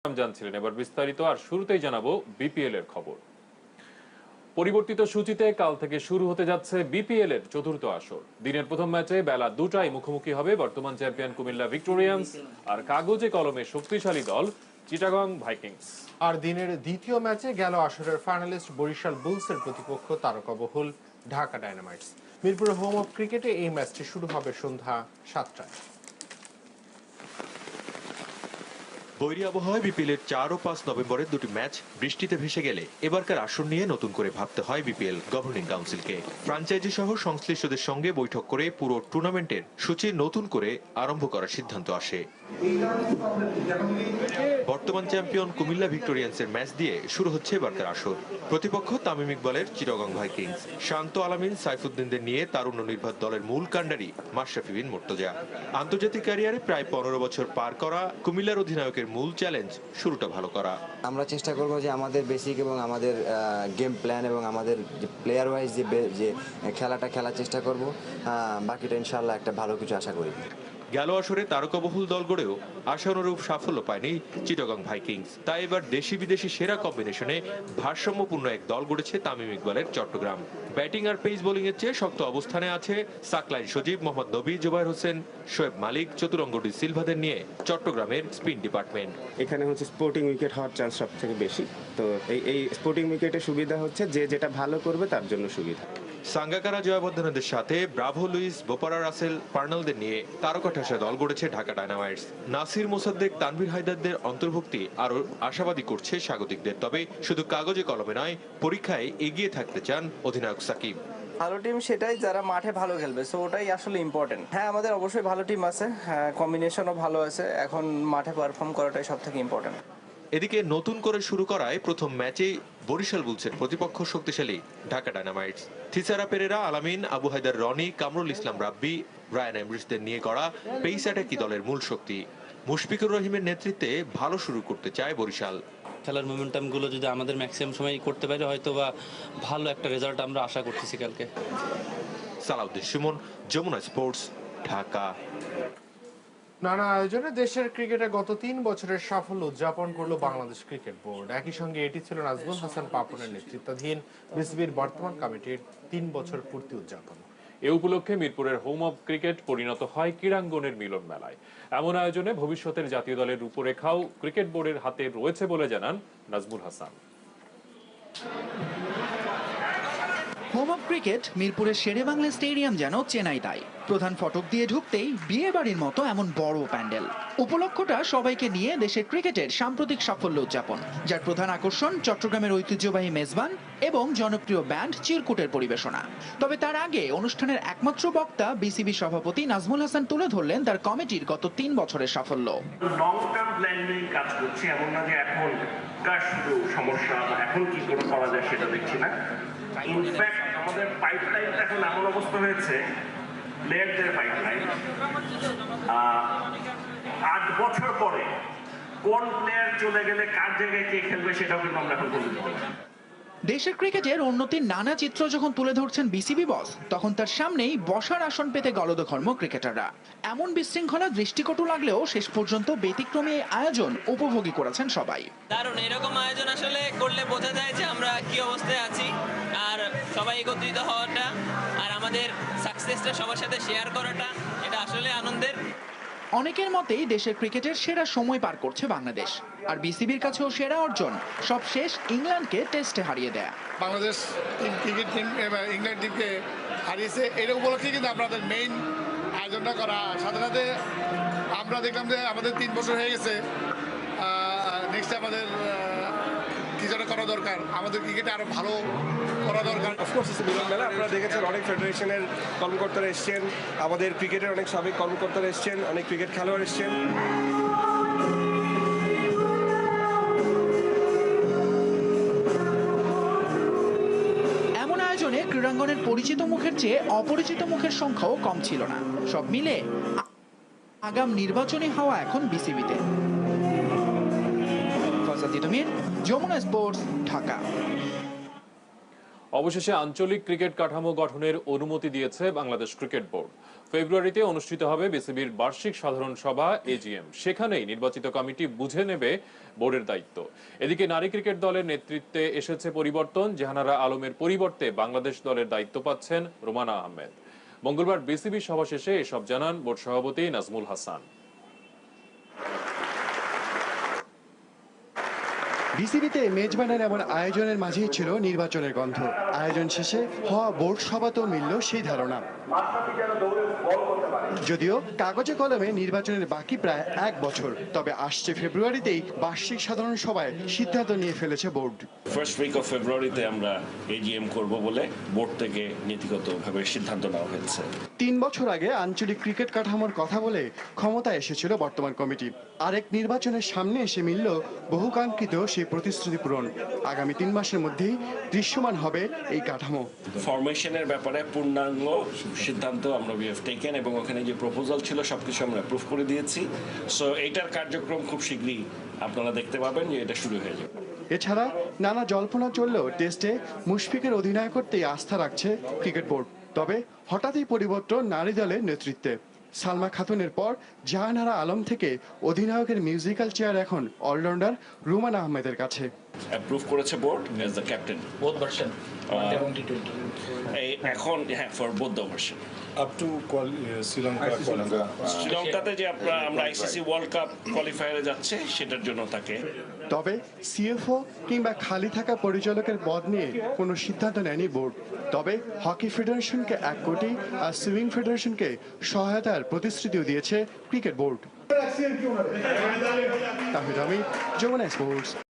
জানছিলেন। এবার বিস্তারিত, আর শুরুতেই জানাবো বিপিএল এর খবর। পরিবর্তিত সূচিতে কাল থেকে শুরু হতে যাচ্ছে বিপিএল এর চতুর্থ আসর। দিনের প্রথম ম্যাচে বেলা 2টায় মুখোমুখি হবে বর্তমান চ্যাম্পিয়ন কুমিল্লা ভিক্টোরিয়ান্স আর কাগজে কলমে শক্তিশালী দল চিটাগং ভাইকিংস। আর দিনের দ্বিতীয় ম্যাচে গেল আসরের ফাইনালিস্ট বরিশাল বুলসের প্রতিপক্ষ তারকাবহুল ঢাকা ডায়নামাইটস। মিরপুরের হোম অফ ক্রিকেটে এই ম্যাচটি শুরু হবে সন্ধ্যা 7টায়। বৈরী আবহাওয়ায় বিপিএলের 4 ও 5 নভেম্বরের দুটি ম্যাচ বৃষ্টিতে ভেসে গেলে এবারকার আসর নিয়ে নতুন করে ভাবতে হয় বিপিএল গভর্নিং কাউন্সিলকে। ফ্র্যাঞ্চাইজি সহ সংশ্লিষ্টদের সঙ্গে বৈঠক করে পুরো টুর্নামেন্টের সূচি নতুন করে আরম্ভ করার সিদ্ধান্ত আসে। বর্তমান চ্যাম্পিয়ন কুমিল্লা ভিক্টোরিয়ান্সের ম্যাচ দিয়ে শুরু হচ্ছে এবারকার আসর। প্রতিপক্ষ তামিম ইকবালের চিটাগং ভাইকিংস। শান্ত আলামিন সাইফুদ্দিনদের নিয়ে তারুণ্য নির্ভর দলের মূল কাণ্ডারি মাশরাফি বিন মুর্তজা। আন্তর্জাতিক ক্যারিয়ারে প্রায় 15 বছর পার করা কুমিল্লার অধিনায়কের মূল চ্যালেঞ্জ শুরুটা ভালো করা। আমরা চেষ্টা করব যে আমাদের বেসিক এবং আমাদের গেম প্ল্যান এবং আমাদের যে প্লেয়ার ওয়াইজ যে খেলাটা খেলার চেষ্টা করব, বাকিটা ইনশাআল্লাহ একটা ভালো কিছু আশা করি। গেল আসরে তারকাবহুল দল গড়েও আশানুরূপ সাফল্য পায়নি চিটাগং ভাইকিংস। তাই এবার দেশি বিদেশি সেরা কম্বিনেশনে ভারসাম্যপূর্ণ এক দল গড়েছে তামিম ইকবালের চট্টগ্রাম। ব্যাটিং আর পেস বোলিং এর চেয়ে শক্ত অবস্থানে আছে সাকলাইন সজীব, মোহাম্মদ নবী, জুবায়ের হোসেন, শোয়েব মালিক, চতুরঙ্গ ডি সিলভাদের নিয়ে চট্টগ্রামের স্পিন ডিপার্টমেন্ট। এখানে হচ্ছে স্পোর্টিং উইকেট হওয়ার চান্স সব থেকে বেশি। তো এই স্পোর্টিং উইকেটের সুবিধা হচ্ছে যে যেটা ভালো করবে তার জন্য সুবিধা। সাঙ্গাকারা, জয়াবর্ধনেদের সাথে ব্রাভো, লুইস, বোপারা, রাসেল, পার্নালদের নিয়ে তারকা ঠাসা দল গড়েছে ঢাকা ডায়নামাইটস। নাসির, মোসাদ্দেক, তানভীর হায়দারদের অন্তর্ভুক্তি আরো আশাবাদী করছে স্বাগতিকদের। তবে শুধু কাগজে কলমে নয়, পরীক্ষায় এগিয়ে থাকতে চান অধিনায়ক সাকিব। ভালো টিম সেটাই যারা মাঠে ভালো খেলবে, সো ওটাই আসলে ইম্পর্টেন্ট। হ্যাঁ, আমাদের অবশ্যই ভালো টিম আছে, কম্বিনেশনও ভালো আছে, এখন মাঠে পারফর্ম করাটাই সব থেকে ইম্পর্টেন্ট। এদিকে নতুন করে শুরু করায় প্রথম ম্যাচেই বরিশাল বুলসের প্রতিপক্ষ শক্তিশালী ঢাকা ডায়নামাইটস। থিসারা পেরেরা, আলামিন, আবু হায়দার রনি, কামরুল ইসলাম রাব্বি, রায়ান এমরিসদের নিয়ে গড়া পেস অ্যাটাকি দলের মূল শক্তি। মুশফিকুর রহিমের নেতৃত্বে ভালো শুরু করতে চায় বরিশাল। খেলার মোমেন্টামগুলো যদি আমাদের ম্যাক্সিমাম সময় করতে পারি, হয়তো বা ভালো একটা রেজাল্ট আমরা আশা করতেছি কালকে। সালাউদ্দিন সুমন, যমুনা স্পোর্টস, ঢাকা। নানা আয়োজনে দেশের ক্রিকেটে গত 3 বছরের সাফল্য উদযাপন করলো বাংলাদেশ ক্রিকেট বোর্ড। একই সঙ্গে এটি ছিল নাজমুল হাসান পাপনের নেতৃত্বাধীন বিসিবির বর্তমান কমিটির 3 বছর পূর্তি উদযাপন। এ উপলক্ষে মিরপুরের হোম অব ক্রিকেট পরিণত হয় ক্রীড়াঙ্গনের মিলন মেলায়। এমন আয়োজনে ভবিষ্যতের জাতীয় দলের রূপরেখাও ক্রিকেট বোর্ডের হাতে রয়েছে বলে জানান Nazmul Hasan. Home of cricket মিরপুরের শেরেবাংলা স্টেডিয়াম যেন চেনাই তাই। প্রধান ফটক দিয়ে ঢুকতেই বিয়ে বাড়ির মতো এমন বড় প্যান্ডেল। উপলক্ষটা সবাইকে নিয়ে দেশের ক্রিকেটের সাম্প্রতিক সাফল্য উদযাপন, যার প্রধান আকর্ষণ চট্টগ্রামের ঐতিহ্যবাহী মেজবান এবং জনপ্রিয় ব্যান্ড চিরকুটের পরিবেশনা। তবে তার আগে অনুষ্ঠানের একমাত্র বক্তা বিসিবি সভাপতি নাজমুল হাসান তুলে ধরলেন তার কমিটির গত 3 বছরের সাফল্য। লং টার্ম প্ল্যান নিয়ে কাজ করছি, এমন না যে এখন কার শুধু সমস্যা বা এখন কি করে করা যায় সেটা দেখছি না। ইনফ্যাক্ট আমাদের পাইপলাইনটা এখন এমন অবস্থা হয়েছে, প্লেয়ারদের পাইপলাইন 8 বছর পরে কোন প্লেয়ার চলে গেলে কার জায়গায় কে খেলবে সেটাও কিন্তু আমরা এখন বলতে পারবো। দেশের ক্রিকেটের উন্নতির নানা চিত্র যখন তুলে ধরছেন বিসিবি বস, তখন তার সামনেই বসার আসন পেতে গলদঘর্ম ক্রিকেটাররা। এমন বিশৃঙ্খলা দৃষ্টিকটু লাগলেও শেষ পর্যন্ত ব্যতিক্রমী এই আয়োজন উপভোগী করেছেন সবাই। দারুণ, এরকম আয়োজন আসলে করলে বোঝা যায় যে আমরা কি অবস্থায় আছি, আর সবাই একত্রিত হওয়াটা আর আমাদের সাকসেসটা সবার সাথে শেয়ার করাটা, এটা আসলে আনন্দের। অনেকের মতেই দেশের ক্রিকেটের সেরা সময় পার করছে বাংলাদেশ, আর বিসিবির কাছেও সেরা অর্জন সব শেষ ইংল্যান্ডকে টেস্টে হারিয়ে দেয়া। বাংলাদেশ ক্রিকেট টিম ইংল্যান্ড টিমকে হারিয়েছে, এটা উপলক্ষে কিন্তু আমাদের মেইন আয়োজনটা করা। সাথে সাথে আমরা দেখলাম যে আমাদের 3 বছর হয়ে গেছে, নেক্সট আমাদের কিছু করা দরকার, আমাদের ক্রিকেটে আরো ভালো করা দরকার। অফকোর্স মিলন মেলা আপনারা দেখেছেন, অনেক ফেডারেশনের কর্মকর্তারা এসছেন, আমাদের ক্রিকেটের অনেক সাবেক কর্মকর্তারা এসছেন, অনেক ক্রিকেট খেলোয়াড় এসছেন। এমন আয়োজনে ক্রীড়াঙ্গনের পরিচিত মুখের চেয়ে অপরিচিত মুখের সংখ্যাও কম ছিল না। সব মিলে আগাম নির্বাচনী হাওয়া এখন বিসিবিতে। যমুনা স্পোর্টস, ঢাকা। অবশেষে আঞ্চলিক ক্রিকেট কাঠামো গঠনের অনুমতি দিয়েছে বাংলাদেশ ক্রিকেট বোর্ড। ফেব্রুয়ারিতে অনুষ্ঠিত হবে বিসিবির বার্ষিক সাধারণ সভা এজিএম। সেখানেই নির্বাচিত কমিটি বুঝে নেবে বোর্ডের দায়িত্ব। এদিকে নারী ক্রিকেট দলের নেতৃত্বে এসেছে পরিবর্তন। জাহানারা আলমের পরিবর্তে বাংলাদেশ দলের দায়িত্ব পাচ্ছেন রুমানা আহমেদ। মঙ্গলবার বিসিবি সভা শেষে এসব জানান বোর্ড সভাপতি নাজমুল হাসান। বিসিবিতে মেজবানের এমন আয়োজনের মাঝেই ছিল নির্বাচনের গন্ধ। আয়োজন শেষে হওয়া বোর্ড সভাতেও মিলল সেই ধারণা। যদিও কাগজে কলমে নির্বাচনের বাকি প্রায় 1 বছর, তবে আসছে ফেব্রুয়ারিতেই বার্ষিক সাধারণ সভায় সিদ্ধান্ত নিয়ে ফেলেছে বোর্ড। ফার্স্ট উইক অফ ফেব্রুয়ারিতে আমরা এজিএম করব বলে বোর্ড থেকে নীতিগতভাবে সিদ্ধান্ত নেওয়া হয়েছে। 3 বছর আগে আঞ্চলিক ক্রিকেট কাঠামোর কথা বলে ক্ষমতায় এসেছিল বর্তমান কমিটি। আরেক নির্বাচনের সামনে এসে মিলল বহুকাঙ্ক্ষিত সেই প্রতিশ্রুতি পূরণ। আগামী 3 মাসের মধ্যেই দৃশ্যমান হবে এই কাঠামো। ফরমেশনের ব্যাপারে পূর্ণাঙ্গ সিদ্ধান্ত আমরা উই হ্যাভ টেকেন এবং ওখানে যে প্রপোজাল ছিল সবকিছু আমরা অ্যাপ্রুভ করে দিয়েছি। সো এইটার কার্যক্রম খুব শীঘ্রই আপনারা দেখতে পাবেন যে এটা শুরু হয়ে যাবে। এছাড়া নানা জল্পনা চললেও টেস্টে মুশফিকের অধিনায়কত্বেই আস্থা রাখছে ক্রিকেট বোর্ড। তবে হঠাৎই পরিবর্তন নারী দলের নেতৃত্বে। সালমা খাতুনের পর জাহানারা আলম থেকে অধিনায়কের মিউজিক্যাল চেয়ার এখন অলরাউন্ডার রুমানা আহমেদের কাছে। অ্যাপ্রুভ করেছে board as the captain both version এখন হ্যাঁ for both the version up to শ্রীলঙ্কাতে যে আমরা আইসিসি ওয়ার্ল্ড কাপ কোয়ালিফায়ারে যাচ্ছে সেটার জন্য তাকে। তবে সিএফও কিংবা খালি থাকা পরিচালকের পদ নিয়ে কোনো সিদ্ধান্ত নেয়নি বোর্ড। তবে হকি ফেডারেশনকে 1 কোটি আর সুইমিং ফেডারেশনকে সহায়তার প্রতিশ্রুতিও দিয়েছে ক্রিকেট বোর্ড। তাহিদ আমির, যমুনা স্পোর্টস।